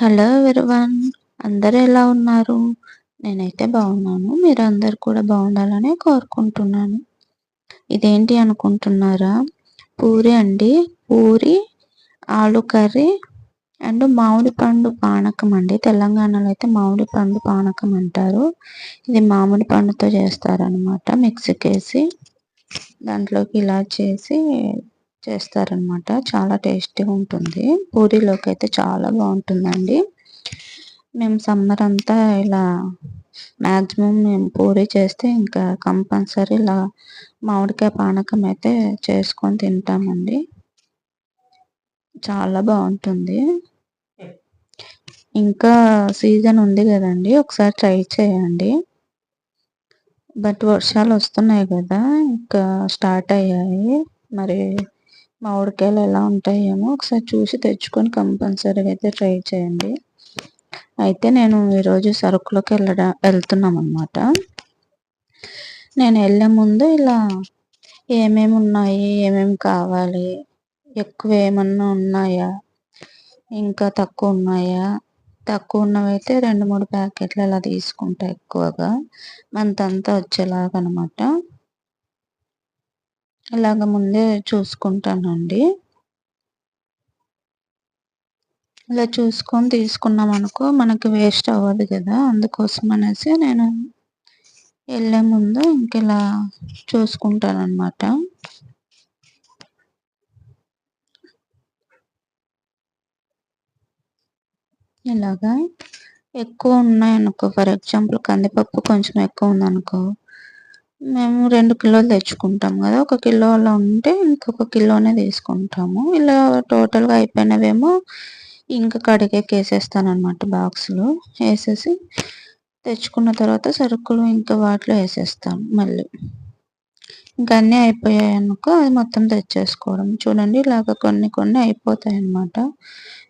Hello everyone. అందరూ ఎలా ఉన్నారు? నేనైతే బాగున్నాను. మీరందరూ కూడా బాగుండాలని కోరుకుంటున్నాను. ఇదేంటి అనుకుంటున్నారా? పూరి అండి. పూరి, ఆలు కర్రీ అండ్ మామిడి పండు పానకం అండి. తెలంగాణలో అయితే మామిడి పండు పానకం అంటారు. ఇది మామిడి పండుతో చేస్తారనమాట. మిక్సీకేసి దాంట్లోకి ఇలా చేస్తారనమాట. చాలా టేస్టీగా ఉంటుంది. పూరీలోకి అయితే చాలా బాగుంటుందండి. మేము సమ్మర్ అంతా ఇలా మ్యాక్సిమం మేము పూరీ చేస్తే ఇంకా కంపల్సరీ ఇలా మామిడికాయ పానకం అయితే చేసుకొని తింటామండి. చాలా బాగుంటుంది. ఇంకా సీజన్ ఉంది కదండి, ఒకసారి ట్రై చేయండి. బట్ వర్షాలు వస్తున్నాయి కదా, ఇంకా స్టార్ట్ అయ్యాయి. మరి మామిడికాయలు ఎలా ఉంటాయేమో ఒకసారి చూసి తెచ్చుకొని కంపల్సరీగా అయితే ట్రై చేయండి. అయితే నేను ఈరోజు సరుకులోకి వెళ్తున్నాం అనమాట. నేను వెళ్ళే ముందు ఇలా ఏమేమి ఉన్నాయి, ఏమేమి కావాలి, ఎక్కువ ఏమన్నా ఉన్నాయా, ఇంకా తక్కువ ఉన్నాయా, తక్కువ ఉన్నవైతే 2-3 ప్యాకెట్లు అలా తీసుకుంటా ఎక్కువగా, మంత్ అంతా వచ్చేలాగా అనమాట. ఇలాగ ముందే చూసుకుంటానండి. ఇలా చూసుకొని తీసుకున్నాం అనుకో మనకి వేస్ట్ అవ్వదు కదా, అందుకోసం అనేసి నేను వెళ్ళే ముందు ఇంక ఇలా చూసుకుంటాను అనమాట. ఇలాగా ఎక్కువ ఉన్నాయనుకో, ఫర్ ఎగ్జాంపుల్ కందిపప్పు కొంచెం ఎక్కువ ఉందనుకో, మేము 2 కిలోలు తెచ్చుకుంటాం కదా, 1 కిలో అలా ఉంటే ఇంకొక కిలోనే తీసుకుంటాము. ఇలా టోటల్గా అయిపోయినవేమో ఇంకా కడిగేసేస్తాను అనమాట. బాక్స్లో వేసేసి తెచ్చుకున్న తర్వాత సరుకులు ఇంకా వాటిలో వేసేస్తాను. మళ్ళీ ఇంకా అన్నీ అయిపోయాయి అనుకో అది మొత్తం తెచ్చేసుకోవడం. చూడండి ఇలాగ కొన్ని అయిపోతాయి అన్నమాట.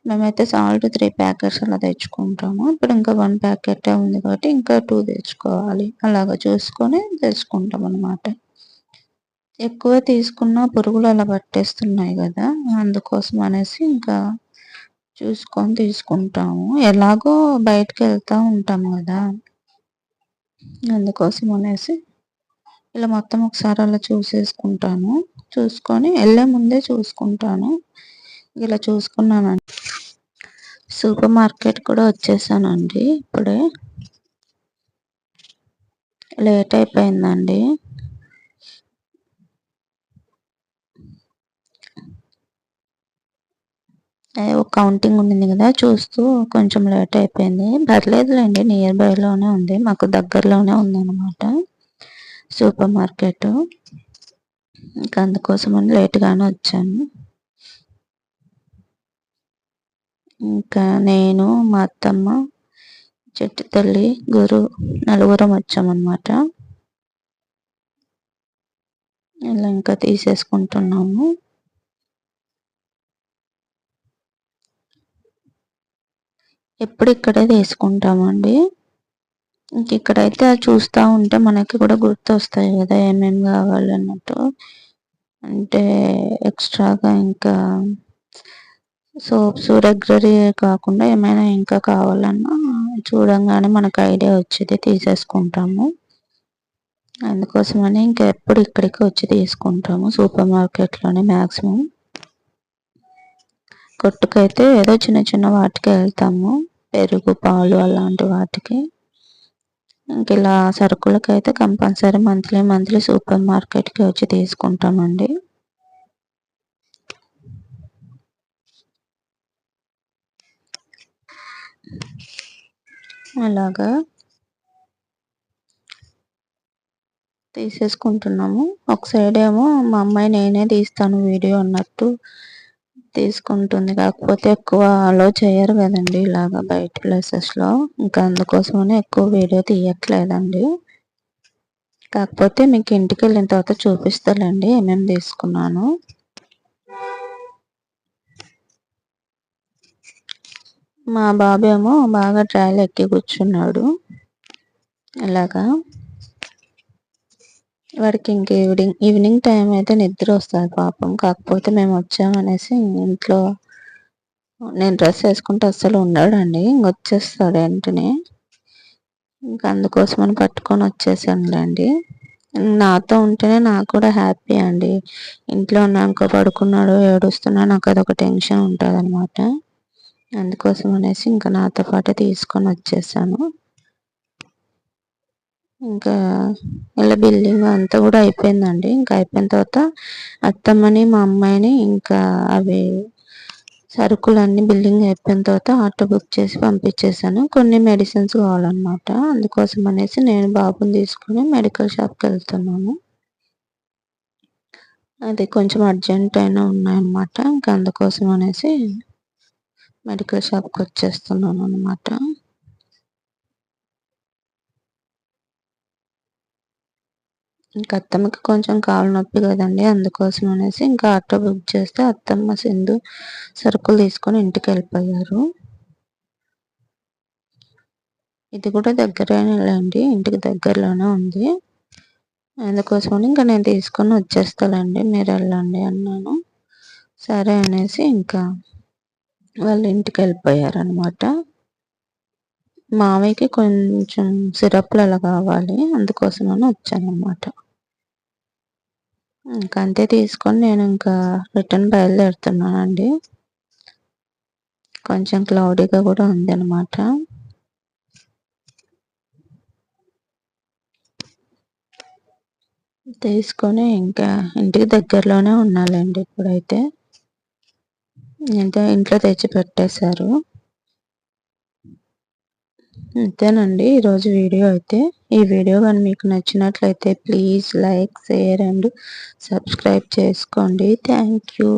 మేమైతే సాల్ట్ 3 ప్యాకెట్స్ అలా తెచ్చుకుంటాము. ఇప్పుడు ఇంకా 1 ప్యాకెటే ఉంది కాబట్టి ఇంకా 2 తెచ్చుకోవాలి. అలాగ చూసుకొని తెచ్చుకుంటాం అన్నమాట. ఎక్కువ తీసుకున్న పురుగులు అలా పట్టేస్తున్నాయి కదా, అందుకోసం అనేసి ఇంకా చూసుకొని తీసుకుంటాము. ఎలాగో బయటకు వెళ్తూ ఉంటాము కదా, అందుకోసం అనేసి ఇలా మొత్తం ఒకసారి అలా చూసేసుకుంటాను. చూసుకొని వెళ్ళే ముందే చూసుకుంటాను. ఇలా చూసుకున్నానండి. సూపర్ మార్కెట్ కూడా వచ్చేసానండి. ఇప్పుడే లేట్ అయిపోయిందండి. ఒక కౌంటింగ్ ఉండింది కదా, చూస్తూ కొంచెం లేట్ అయిపోయింది. పర్లేదులేండి, నియర్ బైలోనే ఉంది, మాకు దగ్గరలోనే ఉందన్నమాట సూపర్ మార్కెట్. ఇంకా అందుకోసమని లేట్గానే వచ్చాను. ఇంకా నేను, మా అత్తమ్మ, చెట్టు తల్లి, గురు నలుగురం వచ్చామన్నమాట. ఇలా ఇంకా తీసేసుకుంటున్నాము. ఎప్పుడు ఇక్కడే తీసుకుంటామండి. ఇంక ఇక్కడైతే చూస్తూ ఉంటే మనకి కూడా గుర్తొస్తాయి కదా ఏమేమి కావాలన్నట్టు. అంటే ఎక్స్ట్రాగా ఇంకా సోప్స్ రెగ్యులర్ కాకుండా ఏమైనా ఇంకా కావాలన్నా చూడంగానే మనకు ఐడియా వచ్చేది తీసేసుకుంటాము. అందుకోసమని ఇంకా ఎప్పుడు ఇక్కడికి వచ్చి తీసుకుంటాము సూపర్ మార్కెట్లోనే. మ్యాక్సిమం కొట్టుకైతే ఏదో చిన్న వాటికి వెళ్తాము, పెరుగు, పాలు అలాంటి వాటికి. ఇంక ఇలా సరుకులకైతే కంపల్సరీ మంత్లీ సూపర్ మార్కెట్కి వచ్చి తీసుకుంటామండి. అలాగా తీసేసుకుంటున్నాము. ఒక సైడ్ ఏమో మా అమ్మాయి నేనే తీస్తాను వీడియో అన్నట్టు తీసుకుంటుంది. కాకపోతే ఎక్కువ అలో చేయరు కదండి ఇలాగా బయట ప్లేసెస్లో, ఇంకా అందుకోసమని ఎక్కువ వీడియో తీయట్లేదండి. కాకపోతే మీకు ఇంటికి వెళ్ళిన తర్వాత చూపిస్తానండి ఏమేమి తీసుకున్నాను. మా బాబు ఏమో బాగా ట్రైల్ ఎక్కి కూర్చున్నాడు. ఇలాగా వాడికి ఇంక ఈవినింగ్ టైం అయితే నిద్ర వస్తుంది పాపం. కాకపోతే మేము వచ్చామనేసి ఇంట్లో నేను డ్రెస్ వేసుకుంటే అస్సలు ఉండడండి, ఇంకొచ్చేస్తాడు వెంటనే. ఇంకా అందుకోసమని పట్టుకొని వచ్చేసానులేండి. నాతో ఉంటేనే నాకు కూడా హ్యాపీ అండి. ఇంట్లో ఉన్నానుకో పడుకున్నాడు, ఏడుస్తున్నాడు, నాకు అదొక టెన్షన్ ఉంటుందన్నమాట. అందుకోసం అనేసి ఇంకా నాతో పాటే తీసుకొని వచ్చేసాను. ఇంకా ఇలా బిల్లింగ్ అంతా కూడా అయిపోయిందండి. ఇంకా అయిపోయిన తర్వాత అత్తమ్మని మా అమ్మాయిని ఇంకా అవి సరుకులన్నీ బిల్లింగ్ అయిపోయిన తర్వాత ఆటో బుక్ చేసి పంపించేసాను. కొన్ని మెడిసిన్స్ కావాలన్నమాట, అందుకోసం అనేసి నేను బాబుని తీసుకుని మెడికల్ షాప్కి వెళ్తున్నాను. అది కొంచెం అర్జెంట్ అయినా ఉన్నాయన్నమాట. ఇంకా అందుకోసం అనేసి మెడికల్ షాప్కి వచ్చేస్తున్నాను అనమాట. ఇంకా అత్తమ్మకి కొంచెం కాలు నొప్పి కదండి, అందుకోసం అనేసి ఇంకా ఆటో బుక్ చేస్తే అత్తమ్మ సింధు సరుకులు తీసుకొని ఇంటికి వెళ్ళిపోయారు. ఇది కూడా దగ్గరేనండి, ఇంటికి దగ్గరలోనే ఉంది. అందుకోసమని ఇంకా నేను తీసుకొని వచ్చేస్తానండి, మీరు వెళ్ళండి అన్నాను. సరే అనేసి ఇంకా వాళ్ళ ఇంటికి వెళ్ళిపోయారనమాట. మామయ్యకి కొంచెం సిరప్లు అలా కావాలి, అందుకోసమని వచ్చానమాట. ఇంకా అంతే తీసుకొని నేను ఇంకా రిటర్న్ బయలుదేరుతున్నానండి. కొంచెం క్లౌడీగా కూడా ఉంది అనమాట. తీసుకొని ఇంకా ఇంటికి దగ్గరలోనే ఉన్నాలండి ఇప్పుడైతే. ఇంట్లో తెచ్చి పెట్టేశారు. అంతేనండి ఈరోజు వీడియో అయితే. ఈ వీడియో కానీ మీకు నచ్చినట్లయితే please like, share and subscribe చేసుకోండి. Thank you.